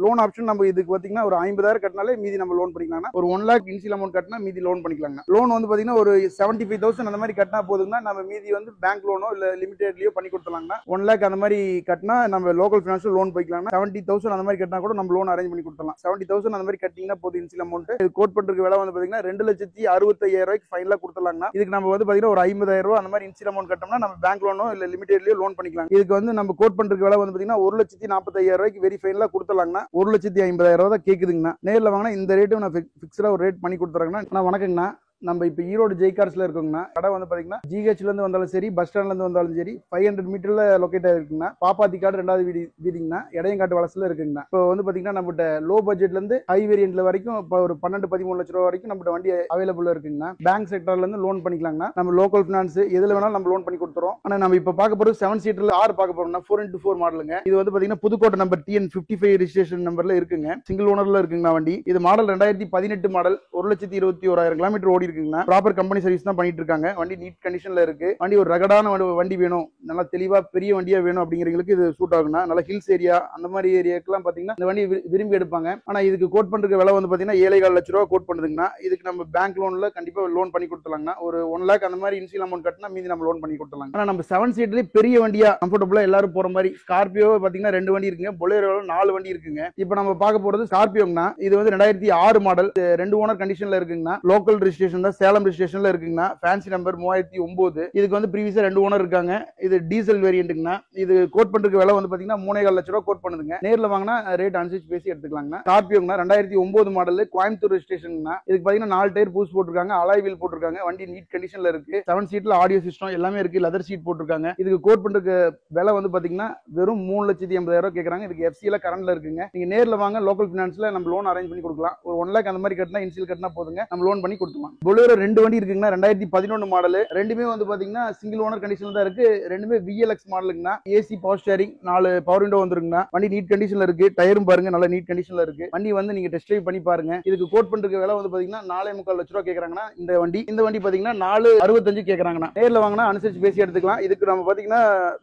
Loan option நம்ம இதுக்கு பாத்தீங்கன்னா ஒரு 50,000 கட்டினாலே மீதி நம்ம லோன் பண்ணிக்கலாம். ஒரு 1 lakh இனிஷியல் அமௌண்ட் கட்டினா மீதி லோன் பண்ணிக்கலாம். லோன் வந்து பாத்தீங்கன்னா ஒரு 75,000 அந்த மாதிரி கட்டினா போதுங்கன்னா நம்ம மீதி வந்து பேங்க் லோனோ இல்ல லிமிடெட்லயோ பண்ணி கொடுத்துலாங்கன்னா 1 lakh அந்த மாதிரி கட்டினா நம்ம லோக்கல் பினான்ஸ்ல லோன் போய்க்கலாம். 70,000 அந்த மாதிரி கட்டினா கூட நம்ம லோன் அரேஞ்ச் பண்ணி கொடுத்துலாம். 70,000 அந்த மாதிரி கட்டிங்கன்னா போதும் இனிஷியல் அமௌண்ட். இது கோட் பண்றதுக்கு விலை வந்து பாத்தீங்கன்னா 2,65,000 ஃபைனலா கொடுத்துலாங்கன்னா இதுக்கு நம்ம வந்து பாத்தீங்கன்னா ஒரு 50,000 அந்த மாதிரி இனிஷியல் அமௌண்ட் கட்டோம்னா நம்ம பேங்க் லோனோ இல்ல லிமிடெட்லயோ லோன் பண்ணிக்கலாம். இதுக்கு வந்து நம்ம கோட் பண்றதுக்கு விலை வந்து பாத்தீங்கன்னா 1,45,000 வெரி ஃபைனலா கொடுத்துலாங்கன்னா 1,50,000 தான் கேக்குதுங்கண்ணா. நேரில் வாங்கினா இந்த ரேட்டு நான் பிக்ஸ்டா ஒரு ரேட் பண்ணி கொடுத்துறேங்கண்ணா. வணக்கங்கண்ணா. நம்ம இப்ப ஈரோடு ஜெய்கார்ஸ்ல இருக்கோங்கண்ணா. கடை வந்து பாத்தீங்கன்னா ஜிஹெச்ல இருந்து வந்தாலும் சரி, பஸ் ஸ்டாண்ட்ல இருந்து வந்தாலும் சரி 500 மீட்டர்ல லொகேட் ஆயிருக்குங்கண்ணா. பாப்பாத்தி காடு 2வது வீதிங்கண்ணா. இடையங்காட்டு வளசுல இருக்குங்கண்ணா. இப்போ வந்து பாத்தீங்கன்னா நம்மகிட்ட லோ பட்ஜெட்ல இருந்து ஹை வேரியன்ட்ல வரைக்கும் இப்போ ஒரு 12-13 லட்சம் ரூபாய் வரைக்கும் நம்மகிட்ட வண்டி அவைலபிள் இருக்குங்கண்ணா. பேங்க் செக்டர்ல இருந்து லோன் பண்ணிக்கலாங்கண்ணா. நம்ம லோக்கல் பினான்ஸ் எதுல வேணாலும் நம்ம லோன் பண்ணி கொடுத்துறோம். ஆனா நம்ம இப்ப பார்க்க போறது 7 சீட்டர்ல 6 பார்க்க போறோம்னா 4x4 மாடலுங்க. இது வந்து பாத்தீங்கன்னா புதுக்கோட்டை நம்பர் TN55 ரெஜிஸ்ட்ரேஷன் நம்பர்ல இருக்குங்க. சிங்கிள் ஓனர்ல இருக்குங்கண்ணா வண்டி. இது மாடல் 2018 மாடல். 1,21,000 கிலோமீட்டர் ஓடி இருக்குங்கண்ணா. ப்ராப்பர் கம்பெனி சர்வீஸ் தான் பண்ணிட்டு இருக்காங்க. வண்டி நீட் கண்டிஷன்ல இருக்கு. வண்டி ஒரு ரகடான வண்டி வேணும், நல்லா தெளிவா பெரிய வண்டியா வேணும் அப்படிங்கிறவங்களுக்கு இது சூட் ஆகும்னா. நல்ல ஹில்ஸ் ஏரியா அந்த மாதிரி ஏரியாக்கெல்லாம் பாத்தீங்கன்னா இந்த வண்டி விரும்பி எடுப்பாங்க. ஆனா இதுக்கு கோட் பண்றதுக்கு விலை வந்து பாத்தீங்கன்னா 7.25 லட்சம் ரூபாய் கோட் பண்ணுதுங்கன்னா இதுக்கு நம்ம பேங்க் லோன்ல கண்டிப்பா லோன் பண்ணி கொடுத்துலாங்கன்னா ஒரு 1 lakh அந்த மாதிரி இனிஷியல் அமௌண்ட் கட்டினா மீதி நம்ம லோன் பண்ணி கொடுத்துலாம். ஆனா நம்ம 7 சீட்லயே பெரிய வண்டியா கம்ஃபர்டபுளா எல்லாரும் போற மாதிரி ஸ்கார்பியோ பாத்தீங்கன்னா 2 வண்டி இருக்குங்க. பொலேரோ 4 வண்டி இருக்குங்க. இப்போ நம்ம பார்க்க போறது ஸ்கார்பியோங்கண்ணா. இது வந்து 2006 மாடல். 2 ஓனர் கண்டிஷன்ல இருக்குங்கண்ணா. லோக்கல் ரெஜிஸ்ட்ரேஷன் தான், சேலம் ரெஜிஸ்ட்ரேஷன்ல இருக்குங்கண்ணா. Fancy number 3009. இதுக்கு வந்து ப்ரீவியஸா 2 ஓனர் இருக்காங்க. இது டீசல் வேரியன்ட்ங்கண்ணா. இது கோட் பண்றதுக்கு விலை வந்து பாத்தீங்கன்னா 3.25 லட்சம் ரூபாய் கோட் பண்ணுதுங்க. நேர்ல வாங்கினா ரேட் அனுசரிச்சு பேசி எடுத்துக்கலாங்கண்ணா. ஸ்கார்பியோங்கண்ணா 2009 மாடல் கோயம்புத்தூர் ரெஜிஸ்ட்ரேஷன்ங்கண்ணா. இதுக்கு பாத்தீங்கன்னா 4 டயர் பூஸ் போட்டுருக்காங்க, அலாய் வீல் போட்டுருக்காங்க. வண்டி நீட் கண்டிஷன்ல இருக்கு. 7 சீட்ல ஆடியோ சிஸ்டம் எல்லாமே இருக்கு. லெதர் சீட் போட்டுருக்காங்க. இதுக்கு கோட் பண்றதுக்கு விலை வந்து பாத்தீங்கன்னா வெறும் 3,80,000 கேக்குறாங்க. இதுக்கு எஃப்சில கரண்ட்ல இருக்குங்க. நீங்க நேர்ல வாங்க, லோக்கல் பினான்ஸ்ல நம்ம லோன் அரேஞ்ச் பண்ணி கொடுக்கலாம். ஒரு 1 lakh அந்த மாதிரி கட்டினா இனிஷியல் கட்டினா போதுங்க, நம்ம லோன் பண்ணி கொடுத்துலாம். பொலேரோ 2 வண்டி இருக்குங்கண்ணா. 2011 மாடல். ரெண்டுமே வந்து பாத்தீங்கன்னா சிங்கிள் ஓனர் கண்டிஷன்ல தான் இருக்கு. ரெண்டுமே VLX மாடலுங்கண்ணா. AC power steering 4 power window வந்துருங்கண்ணா. வண்டி நீட் கண்டிஷன்ல இருக்கு. டயரும் பாருங்க நல்ல நீட் கண்டிஷன்ல இருக்கு. வண்டி வந்து நீங்க டெஸ்ட் டிரைவ் பண்ணி பாருங்க. இதுக்கு கோட் பண்றதுக்கு விலை வந்து பாத்தீங்கன்னா 4.25 லட்சம் ரூபாய் கேக்குறாங்கண்ணா. இந்த வண்டி பாத்தீங்கன்னா 4.65 கேக்குறாங்கண்ணா. நேர்ல வாங்கினா அனுசரிச்சு பேசி எடுத்துக்கலாம். இதுக்கு நம்ம பாத்தீங்கன்னா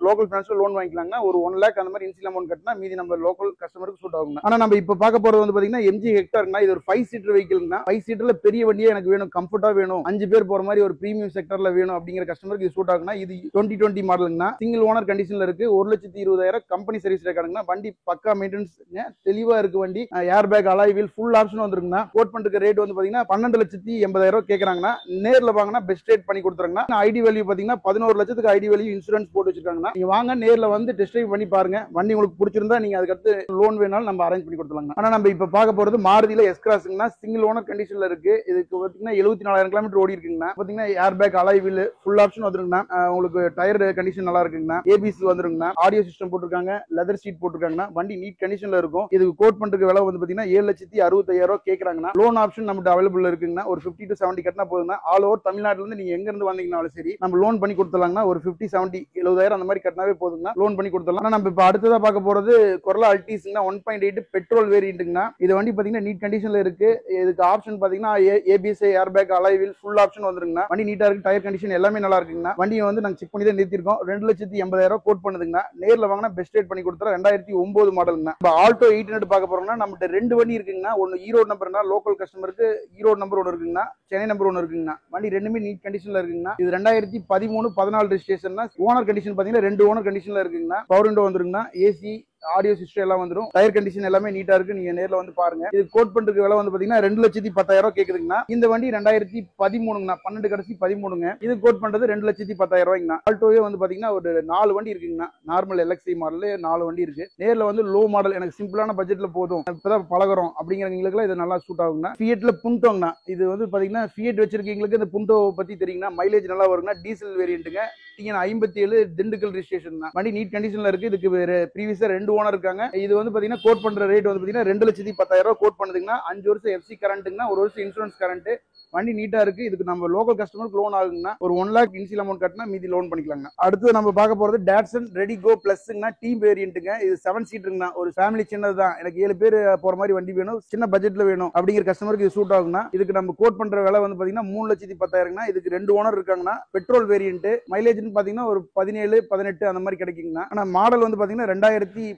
லோக்கல் பினான்ஸ்ல லோன் வாங்கிக்கலாங்கண்ணா. ஒரு 1 lakh அந்த மாதிரி இனிஷியல் அமௌண்ட் கட்டினா மீதி நம்ம லோக்கல் கஸ்டமருக்கு சூட் ஆகுங்க. ஆனா நம்ம இப்ப பார்க்க போறது வந்து பாத்தீங்கன்னா MG ஹெக்டார்ங்கண்ணா. இது ஒரு 5 சீட்டர் வெஹிக்கிள்ங்கண்ணா. 5 சீட்டர்ல பெரிய வண்டியா எனக்கு வேணும், கம்ஃபர்ட்டா வேணும், 5 பேர் போற மாதிரி ஒரு பிரீமியம் செக்டர்ல வேணும் அப்படிங்கிற கஸ்டமருக்கு இது சூட் ஆகுனா. இது 2020 மாடலுங்கண்ணா. சிங்கிள் ஓனர் கண்டிஷன்ல இருக்கு. 1,20,000 கம்பெனி சர்வீஸ் ரெக்கார்டுங்கண்ணா. வண்டி பக்கா மெயின்டெனன்ஸ்ங்க, தெளிவா இருக்கு வண்டி. Air bag, alloy wheel, full option வந்துருங்கண்ணா. கோட் பண்றதுக்கு ரேட் வந்து பாத்தீங்கன்னா 12,80,000 கேக்குறாங்கண்ணா. நேர்ல வாங்கினா பெஸ்ட் ரேட் பண்ணி கொடுத்துறாங்கண்ணா. ஐடி வேல்யூ பாத்தீங்கன்னா 11 லட்சத்துக்கு ஐடி வேல்யூ இன்சூரன்ஸ் போட்டு வச்சிருக்காங்கண்ணா. நீங்க வாங்க, நேர்ல வந்து டெஸ்ட் டிரைவ் பண்ணி பாருங்க. வண்டி உங்களுக்கு பிடிச்சிருந்தா நீங்க அதுக்கு லோன் வேணாலும் நம்ம அரேஞ்ச் பண்ணி கொடுத்துலாங்க. ஆனா நம்ம இப்ப பார்க்க போறது மாருதியில எஸ்-கிராஸ்ங்கண்ணா. சிங்கிள் ஓனர் கண்டிஷன்ல இருக்கு. இதுக்கு பாத்தீங்கன்னா 74,000 கிலோமீட்டர் ஓடி இருக்குங்கண்ணா. பாத்தீங்கன்னா air bag, alloy wheel, full option வந்துருங்கண்ணா. உங்களுக்கு டயர் கண்டிஷன் நல்லா இருக்குங்கண்ணா. ஏபிஎஸ் வந்துருங்கண்ணா. ஆடியோ சிஸ்டம் போட்டுருக்காங்க, லெதர் சீட் போட்டுருக்காங்கண்ணா. வண்டி நீட் கண்டிஷன்ல இருக்கும். இதுக்கு கோட் பண்றதுக்கு விலை வந்து பாத்தீங்கன்னா 7,65,000 கேக்குறாங்கண்ணா. லோன் ஆப்ஷன் நம்மகிட்ட அவைலபிள் இருக்குங்கண்ணா. ஒரு 50 to 70 கட்டினா போதுங்க. ஆல் ஓவர் தமிழ்நாட்டுல இருந்து நீங்க எங்க இருந்து வந்தீங்கன்னாலும் சரி நம்ம லோன் பண்ணி கொடுத்துலாங்கண்ணா. ஒரு 50, 70, 70,000 அந்த மாதிரி கட்டினாவே போதுங்கண்ணா, லோன் பண்ணி கொடுத்துலாம். ஆனா நம்ம இப்ப அடுத்ததா பார்க்க போறது கொரோலா அல்டிஸ்ங்கண்ணா. 1.8 பெட்ரோல் வேரியன்ட்ங்கண்ணா. இது வண்டி பாத்தீங்கன்னா நீட் கண்டிஷன்ல இருக்கு. இதுக்கு ஆப்ஷன் பாத்தீங்கன்னா ABS, air bag, alloy wheel, full option வந்துருங்கண்ணா. வண்டி நீட்டா இருக்கு. டயர் கண்டிஷன் எல்லாமே நல்லா இருக்குங்கண்ணா. வண்டியை வந்து நாங்க செக் பண்ணி தான் நிறுத்திருக்கோம். 2,80,000 கோட் பண்ணுதுங்கண்ணா. நேர்ல வாங்கினா பெஸ்ட் ரேட் பண்ணி கொடுத்துறோம். 2009 மாடலுங்கண்ணா. இப்போ ஆல்டோ 800 பார்க்க போறோம்னா நம்மகிட்ட 2 வண்டி இருக்குங்கண்ணா. ஒன்னு ஈரோடு நம்பர்னா லோக்கல் கஸ்டமருக்கு ஈரோடு நம்பர் ஒன்று இருக்குங்கண்ணா, சென்னை நம்பர் ஒன்று இருக்குங்கண்ணா. வண்டி ரெண்டுமே நீட் கண்டிஷன்ல இருக்குங்கண்ணா. இது 2013-14 ரெஜிஸ்ட்ரேஷன். ஓனர் கண்டிஷன் பாத்தீங்கன்னா 2 ஓனர் கண்டிஷன்ல இருக்குங்கண்ணா. பவர் விண்டோ வந்துருங்கண்ணா. ஏசி, ஆடியோ சிஸ்டம் எல்லாம் வந்துரும். டயர் கண்டிஷன் எல்லாமே நீட்டா இருக்கு. நீங்க நேர்ல வந்து பாருங்க. இது கோட் பண்றதுக்கு விலை வந்து பாத்தீங்கன்னா 2,10,000 கேக்குதுங்கண்ணா. இந்த வண்டி 2013ங்கண்ணா. 12 கடைசி 13ங்க. இது கோட் பண்றது 2,10,000 ஆல்டோவே வந்து பாத்தீங்கன்னா ஒரு 4 வண்டி இருக்குங்கண்ணா. நார்மல் LXI மாடல் 4 வண்டி இருக்கு. நேர்ல வந்து லோ மாடல், எனக்கு சிம்பிளான பட்ஜெட்ல போதும், இப்பதான் பழகுறோம் அப்படிங்கிறவங்களுக்கு இது நல்லா சூட் ஆகுங்கண்ணா. ஃபியட்ல புண்டோங்கண்ணா. இது வந்து பாத்தீங்கன்னா ஃபியட் வச்சிருக்கீங்களுக்கு இந்த புண்டோ பத்தி தெரியுங்கண்ணா. மைலேஜ் நல்லா வருங்கண்ணா. டீசல் வேரியன்ட்டுங்க. TN57 திண்டுக்கல் ரெஜிஸ்ட்ரேஷன் தான். வண்டி நீட் கண்டிஷன்ல இருக்கு. இதுக்கு ப்ரீவியஸா 2 ஓனர் இருக்காங்க. இது வந்து பாத்தீங்கன்னா கோட் பண்ற ரேட் வந்து பாத்தீங்கன்னா 2,10,000 கோட் பண்ணுதுங்கன்னா. 5 வருஷம் FC கரண்ட்ங்கண்ணா. 1 வருஷம் இன்சூரன்ஸ் கரண்ட். வண்டி நீட்டா இருக்கு. இதுக்கு நம்ம லோக்கல் கஸ்டமருக்கு லோன் ஆகுங்கன்னா ஒரு 1 lakh இனிஷியல் அமௌண்ட் கட்டினா மீதி லோன் பண்ணிக்கலாங்க. அடுத்து நம்ம பார்க்க போறது டாட்சன் ரெடி கோ பிளஸ்ங்கண்ணா. டீம் வேரியன்ட்டுங்க. இது 7 சீட்டருங்கண்ணா. ஒரு ஃபேமிலி சின்னதுதான், எனக்கு 7 பேர் போற மாதிரி வண்டி வேணும், சின்ன பட்ஜெட்ல வேணும் அப்படிங்கிற கஸ்டமருக்கு இது சூட் ஆகுங்கண்ணா. இதுக்கு நம்ம கோட் பண்ற விலை வந்து பாத்தீங்கன்னா 3,10,000. இதுக்கு 2 ஓனர் இருக்காங்கண்ணா. Petrol variant. மைலேஜ் பாத்தீங்கன்னா ஒரு 17, 18 அந்த மாதிரி கிடைக்குங்கண்ணா. ஆனா மாடல் வந்து பாத்தீங்கன்னா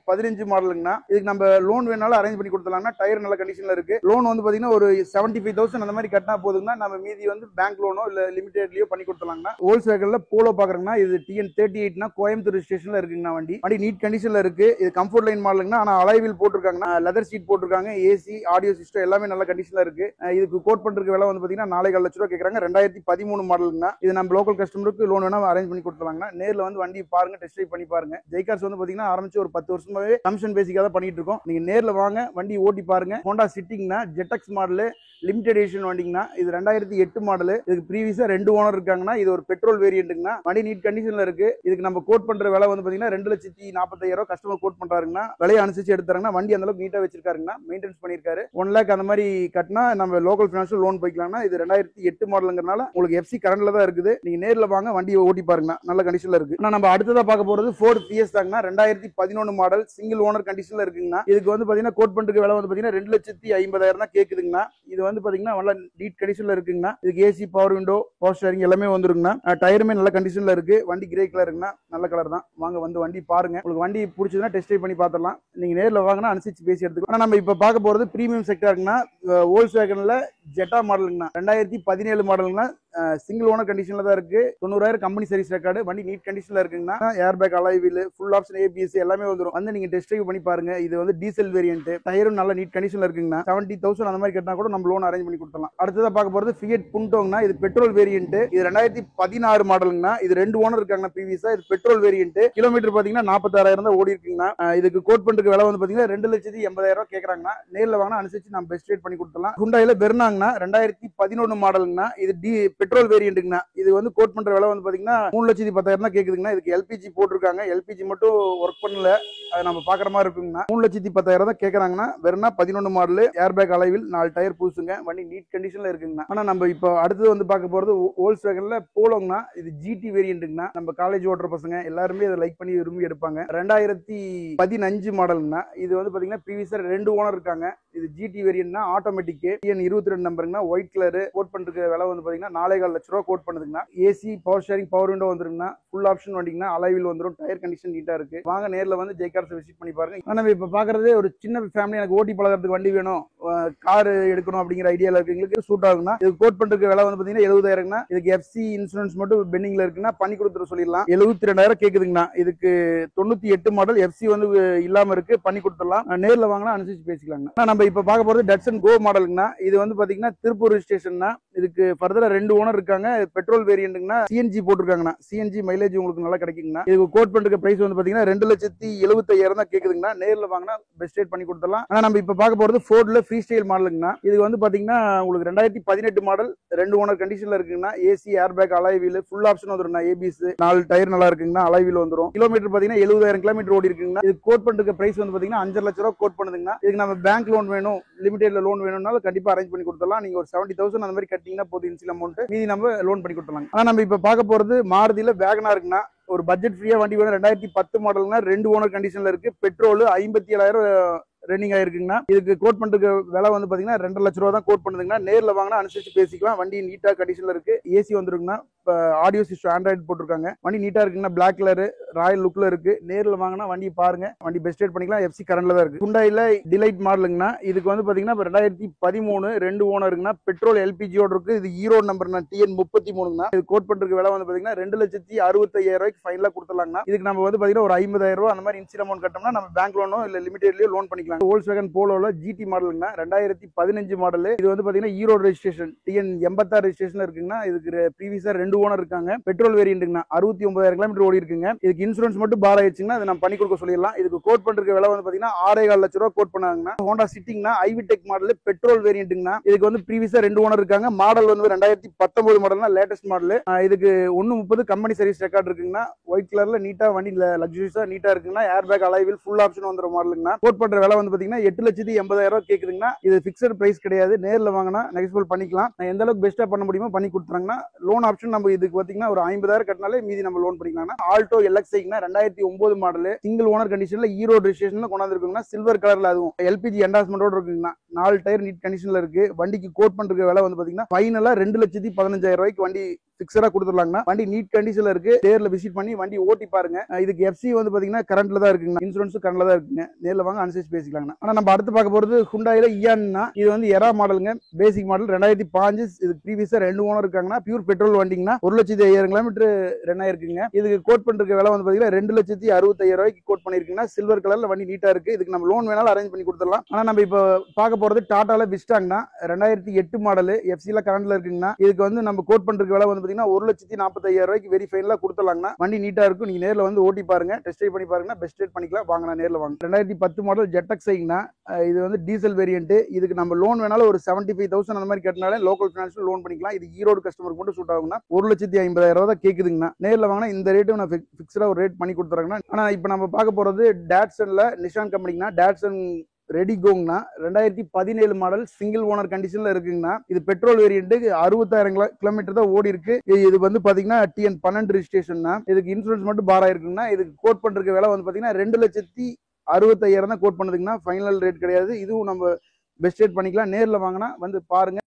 2015 மாடலுங்கண்ணா. இதுக்கு நம்ம லோன் வேணாலும் அரேஞ்ச் பண்ணி கொடுத்துலாம்னா. டயர் நல்ல கண்டிஷன்ல இருக்கு. லோன் வந்து பாத்தீங்கன்னா ஒரு 75,000 அந்த மாதிரி கட்டினா போதுங்கன்னா நம்ம மீதி வந்து பேங்க் லோனோ இல்ல லிமிடெட்லயோ பண்ணி கொடுத்துலாங்கண்ணா. ஹோல்சேல்ல போலோ பாக்குறேங்கன்னா இது TN38னா கோயம்புத்தூர் ஸ்டேஷன்ல இருக்குங்கண்ணா. வண்டி நீட் கண்டிஷன்ல இருக்கு. இது கம்ஃபர்ட் லைன் மாடலுங்கண்ணா. ஆனா அலாய்வில் போட்டிருக்காங்கன்னா, லெதர் சீட் போட்டிருக்காங்க, ஏசி ஆடியோ சிஸ்டம் எல்லாமே நல்ல கண்டிஷன்ல இருக்கு. இதுக்கு கோட் பண்றதுக்கு விலை வந்து பாத்தீங்கன்னா 4.5 லட்சம் ரூபாய் கேக்குறாங்க. 2013 மாடலுங்கண்ணா. இது நம்ம லோக்கல் கஸ்டமருக்கு லோன் வேணா அரேஞ்ச் பண்ணி கொடுத்துலாங்கண்ணா. நேர்ல வந்து வண்டி பாருங்க, டெஸ்ட் ட்ரைவ் பண்ணி பாருங்க. ஜெய்கார்ஸ் வந்து பாத்தீங்கன்னா ஆரம்பிச்சு ஒரு 10 வருஷமாவே கமிஷன் பேசிக்கா தான் பண்ணிட்டு இருக்கோம். நீங்க நேர்ல வாங்க, வண்டி ஓட்டி பாருங்க. ஹோண்டா சிட்டிங்னா ஜெட்டக்ஸ் மாடல் லிமிடெட் எடிஷன் வண்டிங்கண்ணா. இது 2008 மாடல். இதுக்கு ப்ரீவியஸா 2 ஓனர் இருக்காங்கன்னா. இது ஒரு பெட்ரோல் வேரியன்ட்ங்கண்ணா. வண்டி நீட் கண்டிஷன்ல இருக்கு. இதுக்கு நம்ம கோட் பண்ற விலை வந்து பாத்தீங்கன்னா 2,45,000 கஸ்டமர் கோட் பண்றாருங்கண்ணா. விலையை அனுசரிச்சு எடுத்துறாங்கன்னா. வண்டி அந்த அளவுக்கு நீட்டா வச்சிருக்காருங்கண்ணா. மெயின்டெனன்ஸ் பண்ணிருக்காரு. 1 லேக் அந்த மாதிரி கட்டினா நம்ம லோக்கல் பினான்ஸ் லோன் போய்க்கலாம்னா. இது 2008 மாடலுங்கிறனால உங்களுக்கு FC கரண்ட்ல தான் இருக்குது. நீங்க நேர்ல வாங்க, வண்டியை ஓட்டி பாருங்கண்ணா. நல்ல கண்டிஷன்ல இருக்கு. நம்ம அடுத்ததா பார்க்க போறது Ford Fiestaங்கண்ணா. 2011 மாடல் சிங்கிள் ஓனர் கண்டிஷன்ல இருக்குங்கண்ணா. இதுக்கு வந்து பாத்தீங்கன்னா கோட் பண்றதுக்கு விலை வந்து பாத்தீங்கன்னா 2,50,000 தான் கேக்குதுங்கண்ணா. இது வந்து பாத்தீங்கன்னா நல்ல நீட் கண்டிஷன்ல இருக்குங்கண்ணா. இதுக்கு AC, power window, power steering எல்லாமே வந்துருங்கண்ணா. டயருமே நல்ல கண்டிஷன்ல இருக்கு. வண்டி கிரே கலருங்கண்ணா. நல்ல கலர் தான். வாங்க வந்து வண்டி பாருங்க. உங்களுக்கு வண்டி பிடிச்சதுன்னா டெஸ்ட் ட்ரைவ் பண்ணி பார்த்துடலாம். நீங்க நேர்ல வாங்கினா அனுசரிச்சு பேசி எடுத்துக்கலாம். ஆனா நம்ம இப்ப பார்க்க போறது பிரீமியம் செக்டாருங்கண்ணா. வோல்க்ஸ்வேகன்ல ஜெட்டா மாடலுங்கண்ணா. 2017 மாடலுங்கண்ணா. சிங்கிள் ஓனர் கண்டிஷன்ல தான் இருக்கு. 90,000 கம்பெனி சர்வீஸ் ரெக்கார்டு. வண்டி நீட் கண்டிஷன்ல இருக்குங்கண்ணா. Air bag, alloy wheel, full option ABS எல்லாமே வந்துரும். வந்து நீங்க டெஸ்ட் ட்ரைவ் பண்ணி பாருங்க. இது வந்து டீசல் வேரியன்ட். டயரும் நல்ல நீட் கண்டிஷன்ல இருக்குங்கண்ணா. 70,000 அந்த மாதிரி கட்டினா கூட நம்ம லோன் அரேஞ்ச் பண்ணி கொடுத்தலாம். அடுத்ததா பார்க்க போறது Fiat Puntoங்கண்ணா. இது பெட்ரோல் வேரியன்ட். இது 2016 மாடலுங்கண்ணா. இது 2 ஓனர் இருக்காங்கண்ணா ப்ரீவியஸா. இது பெட்ரோல் வேரியன்ட். கிலோமீட்டர் பாத்தீங்கன்னா 46,000 தான் ஓடி இருக்குங்கண்ணா. இதுக்கு கோட் பண்றதுக்கு விலை வந்து பாத்தீங்கன்னா 2,80,000 கேக்குறாங்கண்ணா. நேர்ல வாங்கினா அனுசரிச்சு நம்ம பெஸ்ட் ரேட் பண்ணி கொடுத்தலாம். ஹுண்டாயில வெர்னாங்கண்ணா. 2011 மாடலுங்கண்ணா. இது பெட்ரோல் வேரியன்ட்ங்கண்ணா. இது வந்து கோட் பண்ற விலை வந்து பாத்தீங்கன்னா 3,10,000 தான் கேக்குதுங்கண்ணா. இதுக்கு LPG போட்டிருக்காங்க. LPG மட்டும் ஒர்க் பண்ணல. அது நம்ம பாக்குற மாதிரி இருக்குங்கண்ணா. 3,10,000 தான் கேக்குறாங்கண்ணா. வெறும்னா 11 மாடல், ஏர் பேக், அலைவில் 4 டயர் புதுசுங்க. வண்டி நீட் கண்டிஷன்ல இருக்குங்கண்ணா. ஆனா நம்ம இப்போ அடுத்தது வந்து பார்க்க போறது வோல்க்ஸ்வேகன்ல போலோங்கண்ணா. இது GT வேரியன்ட்ங்கண்ணா. நம்ம காலேஜ் ஓட்டுற பசங்க எல்லாருமே இதை லைக் பண்ணி விரும்பி எடுப்பாங்க. 2015 மாடலுங்கண்ணா. இது வந்து பாத்தீங்கன்னா ப்ரீவியஸா 2 ஓனர் இருக்காங்க. இது GT வேரியன்ட்னா ஆட்டோமேட்டிக். TN22 நம்பருங்கண்ணா. White colour. கோட் பண்றதுக்கு விலை வந்து பாத்தீங்கன்னா 4.25 லட்சம் ரூபாய் கோட் பண்ணுதுங்கண்ணா. AC, power steering, power window வந்துருங்கண்ணா. ஃபுல் ஆப்ஷன் வண்டிங்கண்ணா. அலாய்வில் வந்துரும். டயர் கண்டிஷன் நீட்டா இருக்கு. வாங்க நேர்ல வந்து ஜெய்கார்ஸ் விசிட் பண்ணி பாருங்க. நம்ம இப்ப பாக்குறது ஒரு சின்ன ஃபேமிலி, எனக்கு ஓட்டி பழகிறதுக்கு வண்டி வேணும், கார் எடுக்கணும் அப்படிங்கிற ஐடியால இருக்கவங்களுக்கு சூட் ஆகுங்கண்ணா. இது கோட் பண்றதுக்கு விலை வந்து பாத்தீங்கன்னா 70,000ங்கண்ணா. இதுக்கு FC இன்சூரன்ஸ் மட்டும் பெண்டிங்ல இருக்குன்னா பண்ணி கொடுத்துட சொல்லிடலாம். 72,000 கேக்குதுங்கண்ணா. இதுக்கு 98 மாடல் FC வந்து இல்லாம இருக்கு, பண்ணி கொடுத்துடலாம். நேர்ல வாங்கினா அனுசரிச்சு பேசிக்கலாங்கண்ணா. நம்ம இப்ப பார்க்க போறது டட்சன் கோ மாடலுங்கண்ணா. இது வந்து பாத்தீங்கன்னா திருப்பூர் ஸ்டேஷன்னா. இதுக்கு ஃபர்தரா 2 ஓனர் இருக்காங்க. பெட்ரோல் வேரியன்ட்ங்கண்ணா. CNG போட்டிருக்காங்கண்ணா. CNG மைலேஜ் உங்களுக்கு நல்லா கிடைக்குங்கண்ணா. இதுக்கு கோட் பண்றதுக்கு பிரைஸ் வந்து பாத்தீங்கன்னா 2,75,000 தான் கேக்குதுங்கண்ணா. நேர்ல வாங்கினா பெஸ்ட் ரேட் பண்ணி கொடுத்துடலாம். ஆனா நம்ம இப்ப பார்க்க போறது Fordல ஃப்ரீ ஸ்டைல் மாடலுங்கண்ணா. இது வந்து பாத்தீங்கன்னா உங்களுக்கு 2018 மாடல், 2 ஓனர் கண்டிஷன்ல இருக்குங்கண்ணா. AC, air bag, alloy wheel, full option வந்துரும். ABS, 4 டயர் நல்லா இருக்குங்கண்ணா. அலாய் வீல் வந்துரும். கிலோமீட்டர் பாத்தீங்கன்னா 70,000 கிலோமீட்டர் ஓடி இருக்குங்கண்ணா. இது கோட் பண்றதுக்கு பிரைஸ் வந்து பாத்தீங்கன்னா 5 லட்சம் ரூபாய் கோட் பண்ணுதுங்கண்ணா. இதுக்கு நம்ம பேங்க் லோன் வேணும், லிமிடெட்ல லோன் வேணும்னாலும் கண்டிப்பா அரேஞ்ச் பண்ணி கொடுத்துடலாம். நீங்க ஒரு 70,000 அந்த மாதிரி கட்டிங்கன்னா போதும் இன்சியல் அமௌண்ட். மீதி நம்ம லோன் பண்ணி கொடுத்துடலாம். ஆனா நம்ம இப்ப பார்க்க போறது மாருதியில வேகனா இருக்குண்ணா. ஒரு பட்ஜெட் ஃப்ரீயா வண்டி வேணும். 2010 மாடல்னா 2 ஓனர் கண்டிஷன்ல இருக்கு. பெட்ரோல் 57,000 ரன்னிங் ஆயிருக்குங்கண்ணா. இதுக்கு கோட் பண்றதுக்கு விலை வந்து பாத்தீங்கன்னா 2 லட்சம் ரூபா தான் கோட் பண்ணுதுங்கண்ணா. நேர்ல வாங்கினா அனுசரிச்சு பேசிக்கலாம். வண்டி நீட்டா கண்டிஷன்ல இருக்கு. ஏசி வந்துருக்குண்ணா. ஆடியோ சிஸ்டம் ஆண்ட்ராய்டு போட்டிருக்காங்க. வண்டி நீட்டா இருக்குங்கண்ணா. பிளாக் கலர் ராயல் லுக்ல இருக்கு. நேர்ல வாங்கினா வண்டி பாருங்க. வண்டி பெஸ்ட் ரேட் பண்ணிக்கலாம். FC கரண்ட்ல தான் இருக்கு. ஹுண்டாயில டிலைட் மாடலுங்கண்ணா. இதுக்கு வந்து பாத்தீங்கன்னா 2013 2 ஓனருங்கண்ணா. பெட்ரோல் LPG ஓட இருக்கு. இது ஈரோடு நம்பர்னா TN33ங்கண்ணா. இது கோட் பண்றதுக்கு விலை வந்து பாத்தீங்கன்னா 2,65,000 ஃபைனலா கொடுத்துடலாங்கண்ணா. இதுக்கு நம்ம வந்து பாத்தீங்கன்னா ஒரு 50,000 அந்த மாதிரி இன்சியல் அமௌண்ட் கட்டோம்னா நம்ம பேங்க் லோனோ இல்ல லிமிடெட்லயோ லோன் பண்ணிக்கலாம். வோல்க்ஸ்வேகன் போலோல GT மாடலுங்கண்ணா. 2015 மாடல். இது வந்து பாத்தீங்கன்னா ஈரோடு ரெஜிஸ்ட்ரேஷன், TN86 ரெஜிஸ்ட்ரேஷன் இருக்குங்கண்ணா. இதுக்கு ப்ரீவியஸா 2 ஓனர் இருக்காங்க. பெட்ரோல் வேரியன்ட்ங்கண்ணா. 69,000 கிலோமீட்டர் ஓடி இருக்குங்க. இதுக்கு இன்சூரன்ஸ் மட்டும் பார் ஆயிடுச்சுங்கன்னா அதை நம்ம பண்ணி கொடுக்க சொல்லிடலாம். இதுக்கு கோட் பண்றதுக்கு விலை வந்து பாத்தீங்கன்னா 6.25 லட்சம் ரூபாய் கோட் பண்ணாங்கண்ணா. ஹோண்டா சிட்டிங்னா ஐவிடெக் மாடல், பெட்ரோல் வேரியன்ட்ங்கண்ணா. இதுக்கு வந்து ப்ரீவியஸா 2 ஓனர் இருக்காங்க. மாடல் வந்து 2019 மாடல்னா லேட்டஸ்ட் மாடல். இதுக்கு 130 கம்பெனி சர்வீஸ் ரெக்கார்ட் இருக்குங்கண்ணா. ஒயிட் கலர்ல நீட்டா வண்டி லக்ஸுரியஸா நீட்டா இருக்குங்கண்ணா. Air bag, alloy wheel, full option வந்துற மாடலுங்கண்ணா. கோட் பண்ற விலை வந்து பாத்தீங்கன்னா 8,80,000 கேக்குதுங்கண்ணா. இது பிக்ஸட் பிரைஸ் கிடையாது. நேர்ல வாங்கினா நெகோஷியபிள் பண்ணிக்கலாம். எந்த அளவுக்கு பெஸ்டா பண்ண முடியுமோ பண்ணி கொடுத்துறாங்கன்னா. லோன் ஆப்ஷன் நம்ம இதுக்கு பாத்தீங்கன்னா ஒரு 50,000 கட்டினாலே மீதி நம்ம லோன் பண்ணிக்கலாம். Alto LXI 2009 model, single owner கண்டிஷன்ல ஈரோடு ரெஜிஸ்ட்ரேஷன்ல கொண்டாந்து இருக்குங்கண்ணா. சில்வர் கலர்ல அதுவும் LPG என்டாஸ்மெண்டோட இருக்குங்கண்ணா. 4 டயர் நீட் கண்டிஷன்ல இருக்கு. வண்டிக்கு கோட் பண்ற விலை வந்து பாத்தீங்கன்னா ஃபைனலா 2,15,000 ரூபாய்க்கு வண்டி பிக்ஸரா கொடுத்துடலாங்கண்ணா. வண்டி நீட் கண்டிஷன்ல இருக்கு. நேர்ல விசிட் பண்ணி வண்டி ஓட்டி பாருங்க. இதுக்கு எஃப்சி வந்து பாத்தீங்கன்னா கரண்ட்ல தான் இருக்குங்க. இன்சூரன்ஸும் கரண்ட்ல தான் இருக்குங்க. நேர்ல வாங்க அனுசரிச்சு பேசிக்கலாங்கண்ணா. ஆனா நம்ம அடுத்து பார்க்க போறது ஹுண்டாயில இயான்னா. இது வந்து எரா மாடலுங்க. Basic model 2005. இதுக்கு ப்ரீவியஸா 2 ஓனர் இருக்காங்கன்னா. பியூர் பெட்ரோல் வண்டிங்கன்னா 1,05,000 கிலோமீட்டர் ரன் ஆயிருக்குங்க. இதுக்கு கோட் பண்ற விலை வந்து பாத்தீங்கன்னா 2,65,000 ரூபாய்க்கு கோட் பண்ணிருக்குங்க. சில்வர் கலர்ல வண்டி நீட்டா இருக்கு. இதுக்கு நம்ம லோன் வேணாலும் அரேஞ்ச் பண்ணி கொடுத்துடலாம். ஆனா நம்ம இப்ப பார்க்க போறது டாடால விஸ்டாங்கண்ணா. 2008 மாடல் எஃப்சில கரண்ட்ல இருக்குங்கண்ணா. இதுக்கு வந்து நம்ம கோட் பண்ற விலை வந்து 1,45,000 ரூபாய்க்கு வெரி ஃபைனலா கொடுத்துடலாங்கண்ணா. வண்டி நீட்டா இருக்கும். நீங்க நேர்ல வந்து ஓட்டி பாருங்க, டெஸ்ட் ட்ரைவ் பண்ணி பாருங்க, பெஸ்ட் ரேட் பண்ணிக்கலாம். வாங்கண்ணா, நேர்ல வாங்க. 2010 மாடல் ஜெட்டக்ஸைங்கண்ணா. இது வந்து டீசல் வேரியன்ட். இதுக்கு நம்ம லோன் வேணாலும் ஒரு 75,000 அந்த மாதிரி கட்டினாலே லோக்கல் ஃபினான்ஸ்ல லோன் பண்ணிக்கலாம். இது ஈரோடு கஸ்டமருக்கு மட்டும் சூட் ஆகுங்கண்ணா. 1,50,000 தான் கேக்குதுங்கண்ணா. நேர்ல வாங்கினா இந்த ரேட்டும் நான் பிக்ஸரா ஒரு ரேட் பண்ணி கொடுத்துறேங்கண்ணா. ஆனா இப்ப நம்ம பார்க்க போறது டாட்சன்ல நிஷான் கம்பெனிங்கண்ணா. டாட்சன் ரெடி கோங்கண்ணா. 2017 மாடல் சிங்கிள் ஓனர் கண்டிஷன்ல இருக்குங்கண்ணா. இது பெட்ரோல் வேரியன்ட். 60,000 கிலோமீட்டர் தான் ஓடி இருக்கு. இது வந்து பாத்தீங்கன்னா TN 12 ரெஜிஸ்ட்ரேஷன். இதுக்கு இன்சூரன்ஸ் மட்டும் பாரா இருக்குங்கண்ணா. இதுக்கு கோட் பண்றதுக்கு விலை வந்து பாத்தீங்கன்னா 2,65,000 தான் கோட் பண்ணுதுங்கண்ணா. ஃபைனல் ரேட் கிடையாது. இதுவும் நம்ம பெஸ்ட் ரேட் பண்ணிக்கலாம். நேர்ல வாங்கினா வந்து பாருங்க.